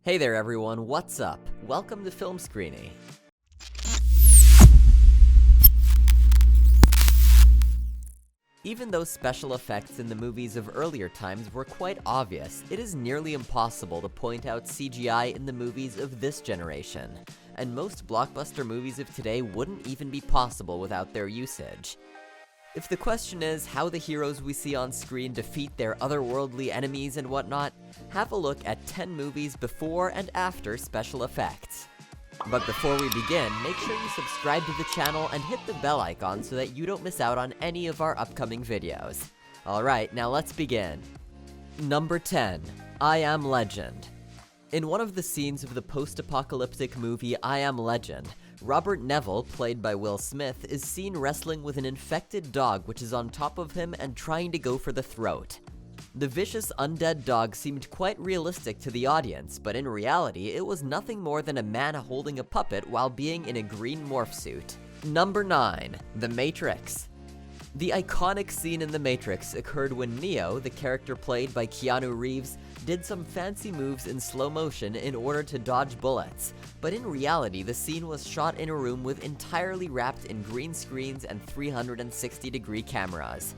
Hey there everyone, what's up? Welcome to Film Screeny. Even though special effects in the movies of earlier times were quite obvious, it is nearly impossible to point out CGI in the movies of this generation, and most blockbuster movies of today wouldn't even be possible without their usage. If the question is how the heroes we see on screen defeat their otherworldly enemies and whatnot, have a look at 10 movies before and after special effects. But before we begin, make sure you subscribe to the channel and hit the bell icon so that you don't miss out on any of our upcoming videos. Alright, now let's begin. Number 10. I Am Legend. In one of the scenes of the post-apocalyptic movie I Am Legend, Robert Neville, played by Will Smith, is seen wrestling with an infected dog which is on top of him and trying to go for the throat. The vicious undead dog seemed quite realistic to the audience, but in reality, it was nothing more than a man holding a puppet while being in a green morph suit. Number 9. The Matrix. The iconic scene in The Matrix occurred when Neo, the character played by Keanu Reeves, did some fancy moves in slow motion in order to dodge bullets, but in reality the scene was shot in a room with entirely wrapped in green screens and 360-degree cameras.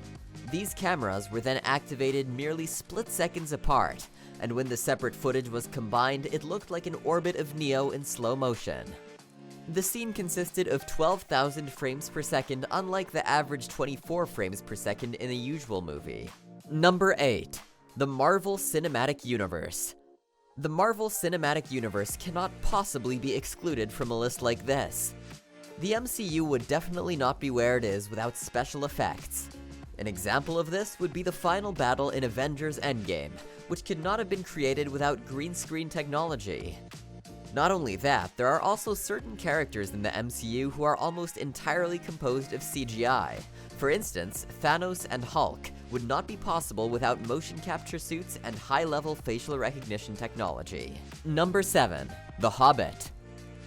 These cameras were then activated merely split seconds apart, and when the separate footage was combined, it looked like an orbit of Neo in slow motion. The scene consisted of 12,000 frames per second, unlike the average 24 frames per second in a usual movie. Number 8. The Marvel Cinematic Universe. The Marvel Cinematic Universe cannot possibly be excluded from a list like this. The MCU would definitely not be where it is without special effects. An example of this would be the final battle in Avengers Endgame, which could not have been created without green screen technology. Not only that, there are also certain characters in the MCU who are almost entirely composed of CGI. For instance, Thanos and Hulk would not be possible without motion capture suits and high-level facial recognition technology. Number 7. The Hobbit.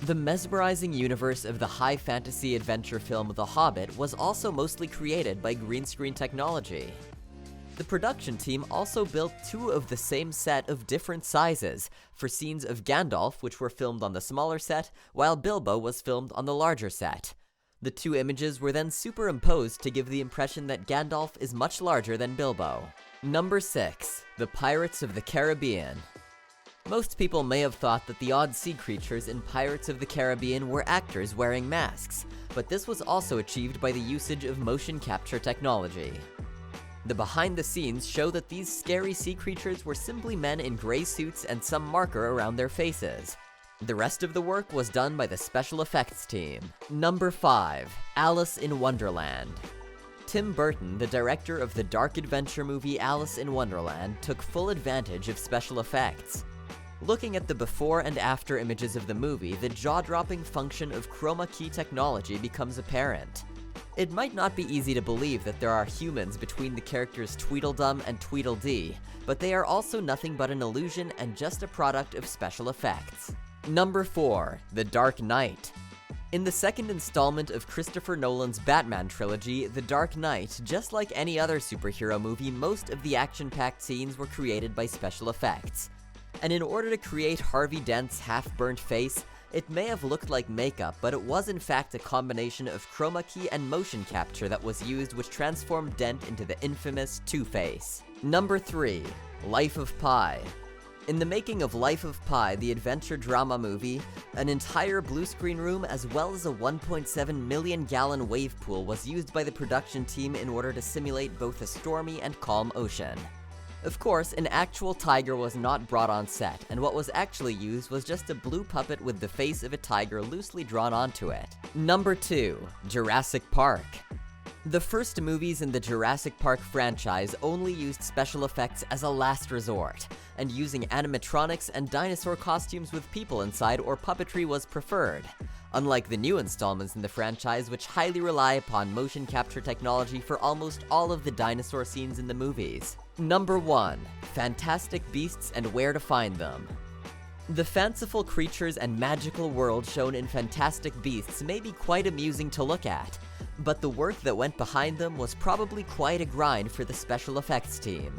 The mesmerizing universe of the high fantasy adventure film The Hobbit was also mostly created by green screen technology. The production team also built 2 of the same set of different sizes for scenes of Gandalf, which were filmed on the smaller set, while Bilbo was filmed on the larger set. The 2 images were then superimposed to give the impression that Gandalf is much larger than Bilbo. Number 6. The Pirates of the Caribbean. Most people may have thought that the odd sea creatures in Pirates of the Caribbean were actors wearing masks, but this was also achieved by the usage of motion capture technology. The behind the scenes show that these scary sea creatures were simply men in gray suits and some marker around their faces. The rest of the work was done by the special effects team. Number 5. Alice in Wonderland. Tim Burton, the director of the dark adventure movie Alice in Wonderland, took full advantage of special effects. Looking at the before and after images of the movie, the jaw-dropping function of chroma key technology becomes apparent. It might not be easy to believe that there are humans between the characters Tweedledum and Tweedledee, but they are also nothing but an illusion and just a product of special effects. Number 4. The Dark Knight. In the second installment of Christopher Nolan's Batman trilogy, The Dark Knight, just like any other superhero movie, most of the action-packed scenes were created by special effects. And in order to create Harvey Dent's half-burnt face, it may have looked like makeup, but it was in fact a combination of chroma key and motion capture that was used, which transformed Dent into the infamous Two-Face. Number 3. Life of Pi. In the making of Life of Pi, the adventure drama movie, an entire blue screen room as well as a 1.7 million gallon wave pool was used by the production team in order to simulate both a stormy and calm ocean. Of course, an actual tiger was not brought on set, and what was actually used was just a blue puppet with the face of a tiger loosely drawn onto it. Number 2. Jurassic Park. The first movies in the Jurassic Park franchise only used special effects as a last resort, and using animatronics and dinosaur costumes with people inside or puppetry was preferred, unlike the new installments in the franchise, which highly rely upon motion capture technology for almost all of the dinosaur scenes in the movies. Number 1. Fantastic Beasts and Where to Find Them. The fanciful creatures and magical world shown in Fantastic Beasts may be quite amusing to look at, but the work that went behind them was probably quite a grind for the special effects team.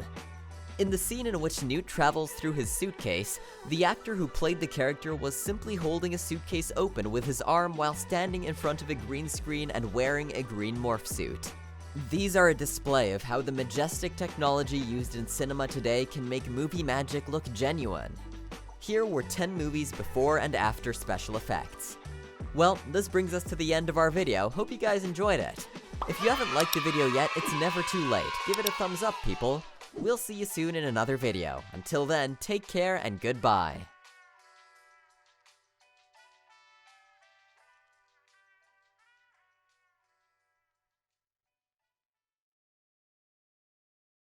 In the scene in which Newt travels through his suitcase, the actor who played the character was simply holding a suitcase open with his arm while standing in front of a green screen and wearing a green morph suit. These are a display of how the majestic technology used in cinema today can make movie magic look genuine. Here were 10 movies before and after special effects. Well, this brings us to the end of our video. Hope you guys enjoyed it. If you haven't liked the video yet, it's never too late. Give it a thumbs up, people. We'll see you soon in another video. Until then, take care and goodbye.